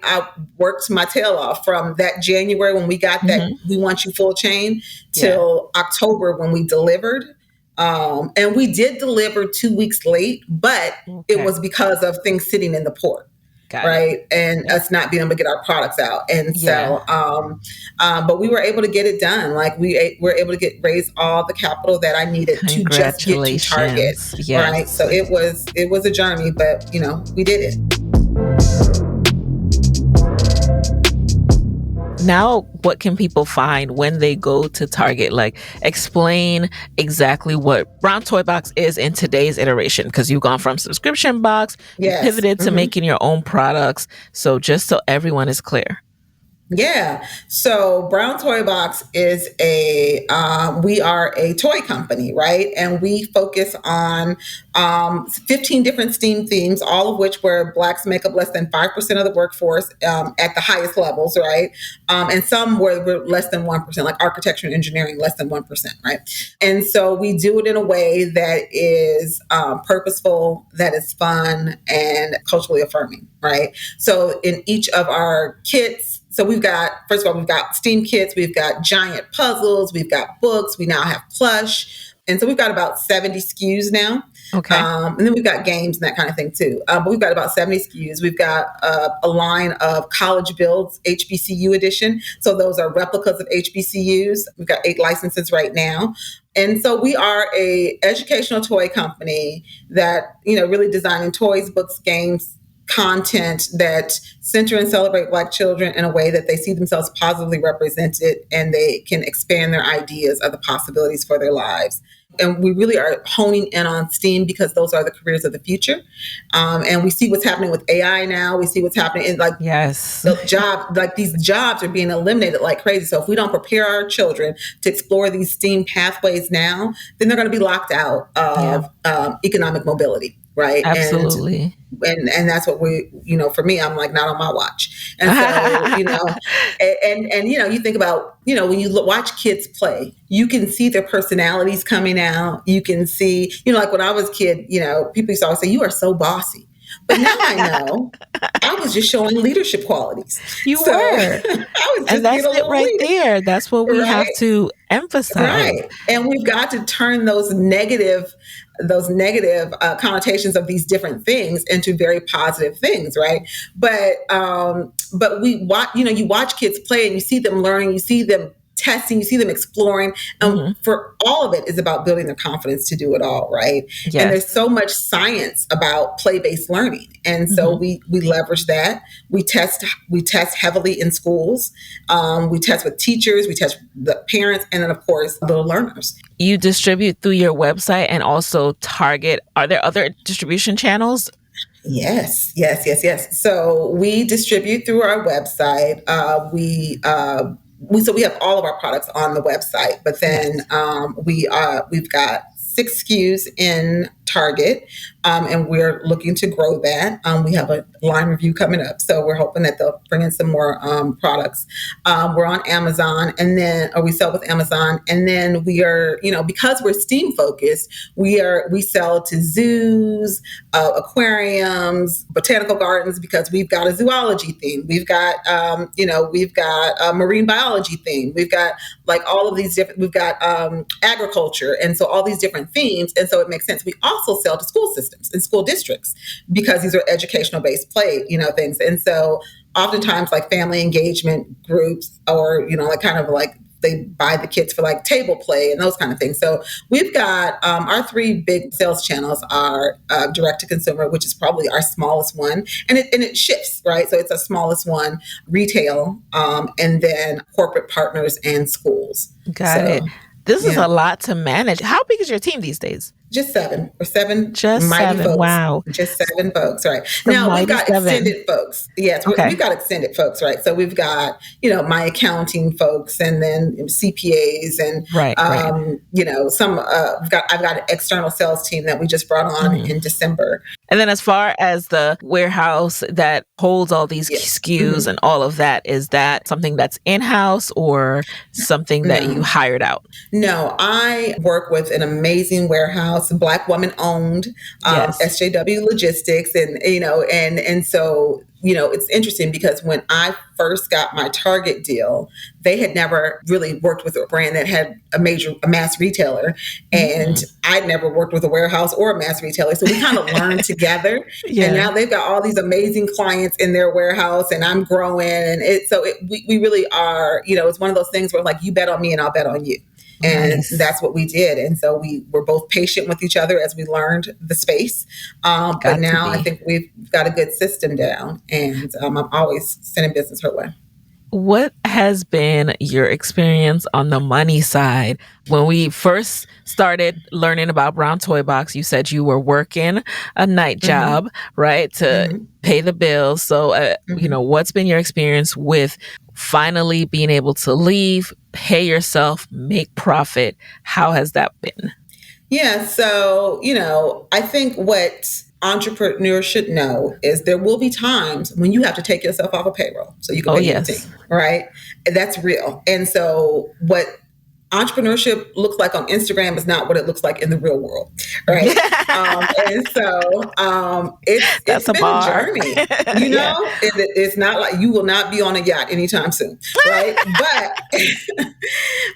worked my tail off from that January when we got that "we want you full chain" till October when we delivered. And we did deliver 2 weeks late, but it was because of things sitting in the port. Right. And us not being able to get our products out. And so, but we were able to get it done. Like we were able to raise all the capital that I needed to just get to Target. Yes. Right. So it was a journey, but we did it. Now, what can people find when they go to Target? Like, explain exactly what Brown Toy Box is in today's iteration, because you've gone from subscription box, you pivoted to making your own products. So just so everyone is clear. Yeah. So Brown Toy Box is we are a toy company, right? And we focus on 15 different STEAM themes, all of which where Blacks make up less than 5% of the workforce at the highest levels, right? And some where we're less than 1%, like architecture and engineering, less than 1%, right? And so we do it in a way that is purposeful, that is fun, and culturally affirming, right? So in each of our kits, so we've got STEAM kits, we've got giant puzzles, we've got books, we now have plush. And so we've got about 70 SKUs now. Okay. And then we've got games and that kind of thing too. But we've got about 70 SKUs. We've got a line of college builds, HBCU edition. So those are replicas of HBCUs. We've got 8 licenses right now. And so we are a educational toy company that, really designing toys, books, games, content that center and celebrate Black children in a way that they see themselves positively represented and they can expand their ideas of the possibilities for their lives. And we really are honing in on STEAM because those are the careers of the future. And we see what's happening with AI now. We see what's happening in these jobs are being eliminated like crazy. So if we don't prepare our children to explore these STEAM pathways now, then they're going to be locked out of economic mobility. Right. Absolutely. And that's what for me, I'm like, not on my watch. And so, you think about, when you watch kids play, you can see their personalities coming out. You can see, like when I was a kid, people used to always say, you are so bossy. But now I know I was just showing leadership qualities. You were. I was just and that's it right leader. There. That's what we have to emphasize. Right. And we've got to turn those negative connotations of these different things into very positive things, right? But we watch, you watch kids play and you see them learning, you see them testing, you see them exploring. And for all of it is about building their confidence to do it all, right? Yes. And there's so much science about play-based learning. And so we leverage that. We test heavily in schools. We test with teachers, we test the parents, and then of course, little learners. You distribute through your website and also Target. Are there other distribution channels? Yes. So we distribute through our website. So we have all of our products on the website, but then we've got 6 SKUs in Target, and we're looking to grow that. We have a line review coming up, so we're hoping that they'll bring in some more products. We're on Amazon, or we sell with Amazon, and then we are, because we're STEAM focused, we sell to zoos, aquariums, botanical gardens, because we've got a zoology theme. We've got a marine biology theme. We've got like all of these different. We've got agriculture, and so all these different themes, and so it makes sense. We also sell to school systems and school districts because these are educational based play, things. And so oftentimes like family engagement groups or, like kind of like they buy the kits for like table play and those kind of things. So we've got our three big sales channels are direct to consumer, which is probably our smallest one, and it shifts, right? So it's our smallest one, retail, and then corporate partners and schools. Got it. This is a lot to manage. How big is your team these days? Just seven. We're seven. Just mighty seven. Folks. Wow. Just seven folks, right? Now we've got extended folks. Yes, we've got extended folks, right? So we've got, my accounting folks, and then CPAs, and some. I've got an external sales team that we just brought on in December. And then as far as the warehouse that holds all these SKUs and all of that, is that something that's in-house or something that you hired out? No, I work with an amazing warehouse, Black woman owned, SJW Logistics, and so it's interesting because when I first got my Target deal, they had never really worked with a brand that had a mass retailer, and I'd never worked with a warehouse or a mass retailer. So we kind of learned together, and now they've got all these amazing clients in their warehouse, and I'm growing, and we really are. It's one of those things where like, you bet on me and I'll bet on you. And that's what we did. And so we were both patient with each other as we learned the space. But now I think we've got a good system down, and I'm always sending business her way. What has been your experience on the money side? When we first started learning about Brown Toy Box, you said you were working a night job, right, to pay the bills. So, what's been your experience with finally being able to leave, pay yourself, make profit? How has that been? Yeah. So, I think what entrepreneurs should know is there will be times when you have to take yourself off a payroll so you can pay your team, right? And that's real. And so what entrepreneurship looks like on Instagram is not what it looks like in the real world, right? And so it's been a journey, It's not like you will not be on a yacht anytime soon, right?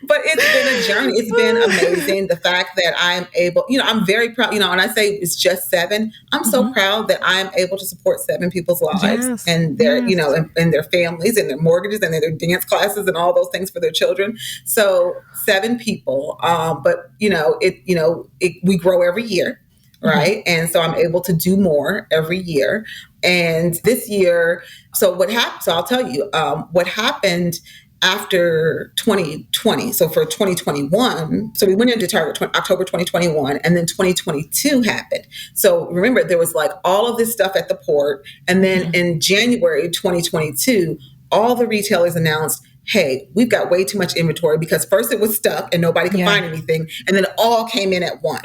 But it's been a journey. It's been amazing. The fact that I'm able, I'm very proud, when I say it's just seven, I'm so proud that I'm able to support seven people's lives and their, and their families and their mortgages and their dance classes and all those things for their children. So 7 people, but we grow every year, right? And so I'm able to do more every year. And this year, so what happened? So I'll tell you what happened after 2020. So for 2021, so we went into Target October 2021, and then 2022 happened. So remember, there was like all of this stuff at the port, and then in January 2022, all the retailers announced, hey, we've got way too much inventory, because first it was stuck and nobody could find anything. And then it all came in at once.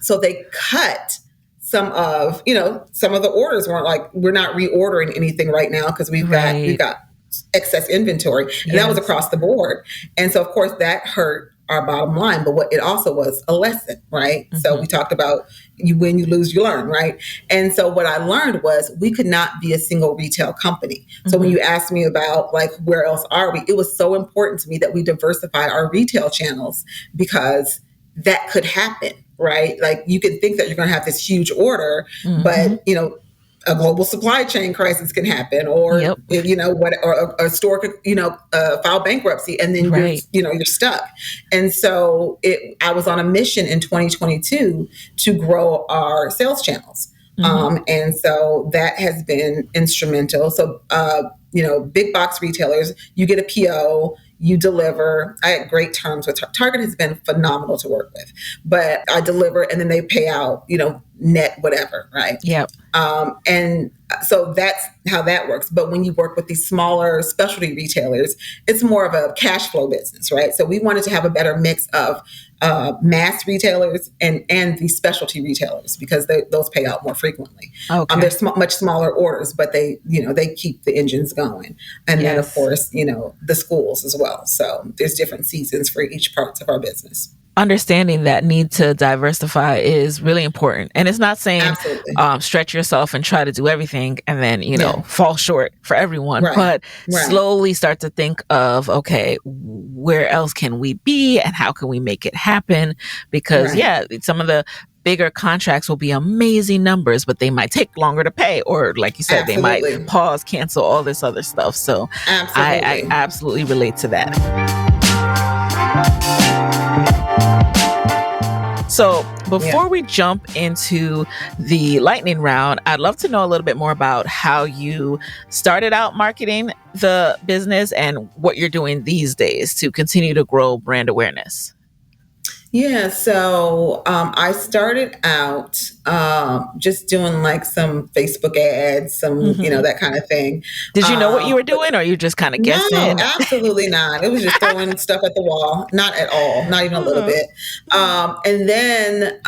So they cut some of the orders. Weren't like, we're not reordering anything right now because we've got excess inventory. And that was across the board. And so of course that hurt our bottom line, but what it also was a lesson, right? So we talked about you win, you lose, you learn, right? And so what I learned was we could not be a single retail company. So when you asked me about like, where else are we? It was so important to me that we diversify our retail channels, because that could happen, right? Like you can think that you're going to have this huge order, but a global supply chain crisis can happen, or or a store could file bankruptcy, and then you're stuck. And so I was on a mission in 2022 to grow our sales channels, and so that has been instrumental. So big box retailers, you get a PO, you deliver. I had great terms with Target. Has been phenomenal to work with, but I deliver and then they pay out, net whatever, right? Yep. And so that's how that works. But when you work with these smaller specialty retailers, it's more of a cash flow business, right? So we wanted to have a better mix of mass retailers and the specialty retailers, because those pay out more frequently. Okay. They're much smaller orders, but they keep the engines going. And then of course, the schools as well. So there's different seasons for each parts of our business. Understanding that need to diversify is really important. And it's not saying stretch yourself and try to do everything and then, fall short for everyone, but slowly start to think of, okay, where else can we be and how can we make it happen? Because some of the bigger contracts will be amazing numbers, but they might take longer to pay, or like you said, they might pause, cancel, all this other stuff. So I absolutely relate to that. So before we jump into the lightning round, I'd love to know a little bit more about how you started out marketing the business and what you're doing these days to continue to grow brand awareness. Yeah, so I started out just doing like some Facebook ads, that kind of thing. Did you know what you were doing, or you just kind of guessing? No, absolutely not. It was just throwing stuff at the wall. Not at all. Not even a little bit. And then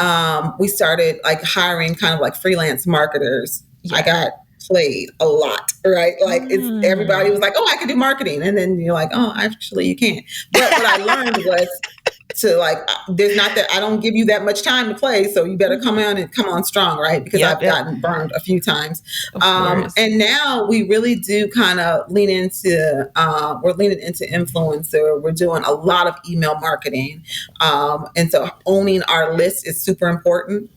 we started like hiring kind of like freelance marketers. Yeah. I got played a lot, right? Like everybody was like, "Oh, I can do marketing," and then you're like, "Oh, actually, you can't." But what I learned was to like, there's not that I don't give you that much time to play, so you better come on strong, right? Because I've gotten burned a few times. And now we really do kind of lean into, we're leaning into influencer. We're doing a lot of email marketing. And so owning our list is super important.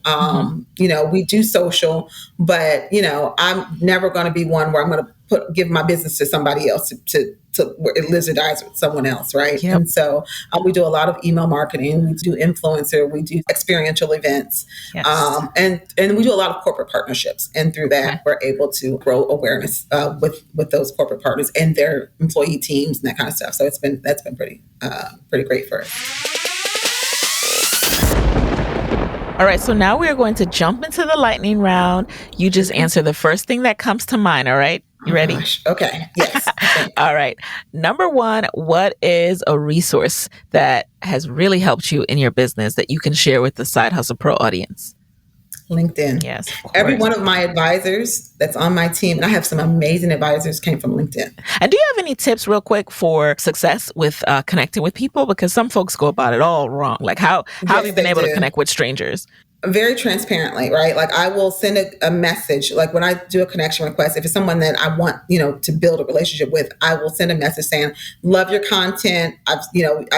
We do social, but I'm never going to be one where I'm going to give my business to somebody else to where it lives or dies with someone else, right? Yep. And so we do a lot of email marketing. We do influencer. We do experiential events, and we do a lot of corporate partnerships. And through that, we're able to grow awareness with those corporate partners and their employee teams and that kind of stuff. So that's been pretty great for us. All right, so now we're going to jump into the lightning round. You just answer the first thing that comes to mind, all right? You ready? Gosh. Okay, yes. All right. Number one, what is a resource that has really helped you in your business that you can share with the Side Hustle Pro audience? LinkedIn. Yes. Every one of my advisors that's on my team, and I have some amazing advisors, came from LinkedIn. And do you have any tips real quick for success with connecting with people? Because some folks go about it all wrong. Like how have you been able to connect with strangers? Very transparently, right? Like I will send a message, like when I do a connection request, if it's someone that I want, to build a relationship with, I will send a message saying, love your content. I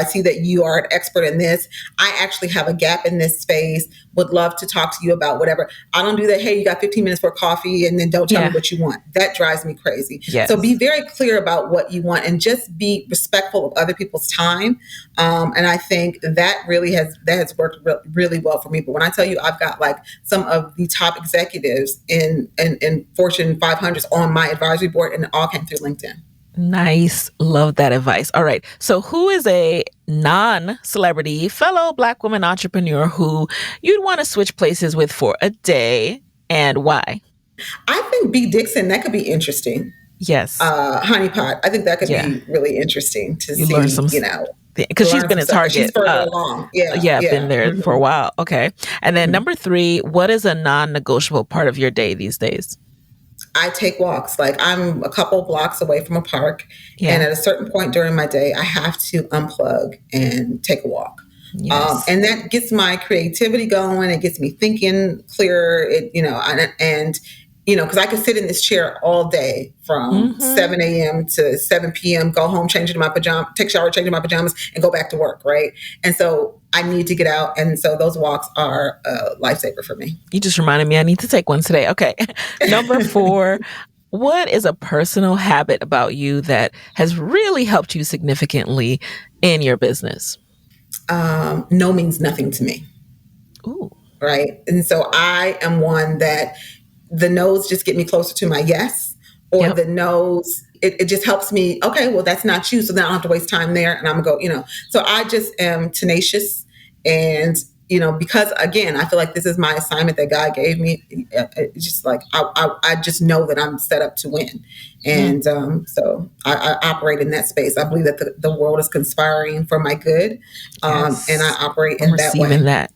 see that you are an expert in this. I actually have a gap in this space. Would love to talk to you about whatever. I don't do that. Hey, you got 15 minutes for coffee and then don't tell me what you want. That drives me crazy. Yes. So be very clear about what you want and just be respectful of other people's time. And I think that has worked really well for me. But when I tell you, I've got like some of the top executives in Fortune 500s on my advisory board, and it all came through LinkedIn. Nice. Love that advice. All right. So who is a non-celebrity fellow Black woman entrepreneur who you'd want to switch places with for a day, and why? I think B. Dixon, that could be interesting. Yes. Honeypot. I think that could be really interesting to see, learn some, because she's been at Target. She's further along. Been there for a while. Okay. And then number three, what is a non-negotiable part of your day these days? I take walks. Like I'm a couple blocks away from a park. And at a certain point during my day, I have to unplug and take a walk. Yes. And that gets my creativity going. It gets me thinking clearer. Because I could sit in this chair all day from 7 a.m. to 7 p.m., go home, change into my pajamas, take a shower, change into my pajamas, and go back to work, right? And so I need to get out. And so those walks are a lifesaver for me. You just reminded me I need to take one today. Okay. Number four, what is a personal habit about you that has really helped you significantly in your business? No means nothing to me. Ooh. Right? And so I am one that the no's just get me closer to my yes, or the no's, it just helps me. Okay, well, that's not you. So then I don't have to waste time there. And I'm going to go, so I just am tenacious. And, because again, I feel like this is my assignment that God gave me. It's just like, I just know that I'm set up to win. And so I operate in that space. I believe that the world is conspiring for my good. And I operate in that way.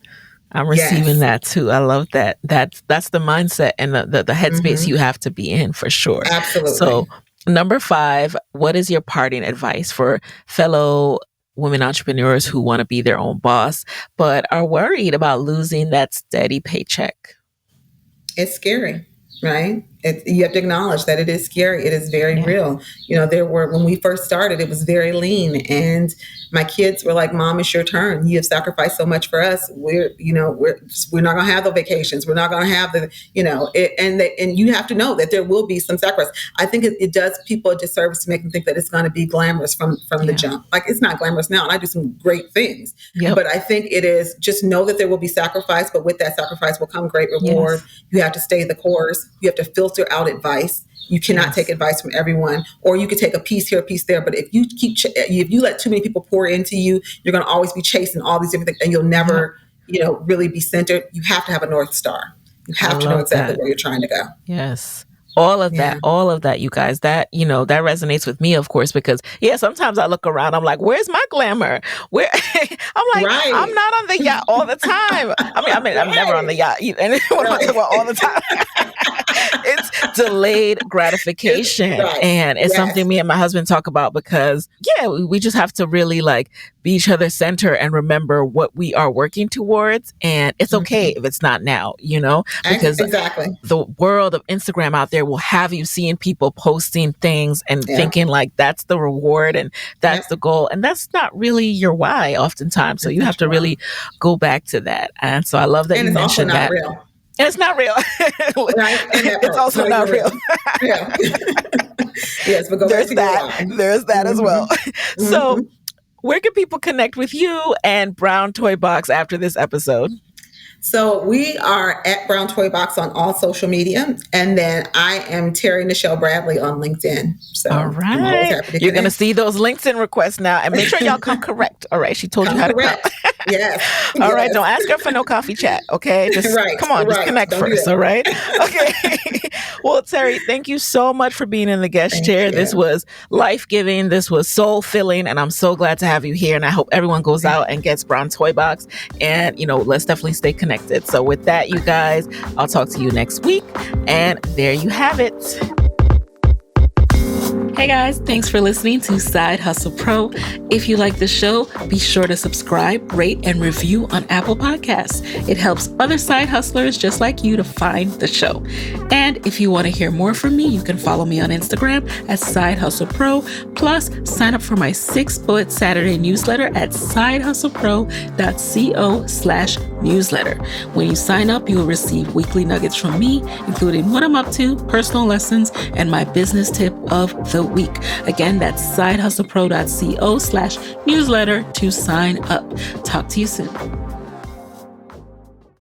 I'm receiving that too. I love that. That's the mindset and the headspace you have to be in for sure. Absolutely. So number five, what is your parting advice for fellow women entrepreneurs who want to be their own boss, but are worried about losing that steady paycheck? It's scary, right? You have to acknowledge that it is scary. It is very Yeah. real. When we first started, it was very lean, and my kids were like, "Mom, it's your turn. You have sacrificed so much for us. We're not going to have the vacations. We're not going to have and you have to know that there will be some sacrifice." I think it does people a disservice to make them think that it's going to be glamorous from the jump. Like, it's not glamorous now, and I do some great things. Yep. But I think it is, just know that there will be sacrifice, but with that sacrifice will come great reward. Yes. You have to stay the course. You have to filter out advice. You cannot take advice from everyone, or you could take a piece here, a piece there. But if you let too many people pour into you, you're going to always be chasing all these different things, and you'll never, really be centered. You have to have a North Star. You have to know exactly where you're trying to go. Yes. All of that, you guys, that resonates with me, of course, because sometimes I look around, I'm like, where's my glamour? Where I'm like, right. I'm not on the yacht all the time. I mean, I'm never on the yacht. And what am I talking about all the time? It's delayed gratification. And it's something me and my husband talk about, because we just have to really be each other's center and remember what we are working towards. And it's okay if it's not now, because the world of Instagram out there will have you seeing people posting things and thinking that's the reward and that's the goal. And that's not really your why oftentimes. So you have to really go back to that. And so I love that you mentioned that. Real. And it's not real. Right? It's also not real. Yeah. Yes, but there's that as well. So where can people connect with you and Brown Toy Box after this episode? So we are at Brown Toy Box on all social media. And then I am Terri-Nichelle Bradley on LinkedIn. So all right. You're going to see those LinkedIn requests now. And make sure y'all come correct. All right. She told you how to come. Yes. All right. Don't ask her for no coffee chat. Okay. Just come on. Just connect first. All right. Okay. Well, Terri, thank you so much for being in the guest chair. This was life-giving. This was soul-filling. And I'm so glad to have you here. And I hope everyone goes out and gets Brown Toy Box. And, let's definitely stay connected. So with that, you guys, I'll talk to you next week. And there you have it. Hey guys, thanks for listening to Side Hustle Pro. If you like the show, be sure to subscribe, rate, and review on Apple Podcasts. It helps other side hustlers just like you to find the show. And if you want to hear more from me, you can follow me on Instagram at Side Hustle Pro. Plus, sign up for my 6-bullet Saturday newsletter at sidehustlepro.co/newsletter. When you sign up, you will receive weekly nuggets from me, including what I'm up to, personal lessons, and my business tip of the week. Again, that's sidehustlepro.co/newsletter to sign up. Talk to you soon.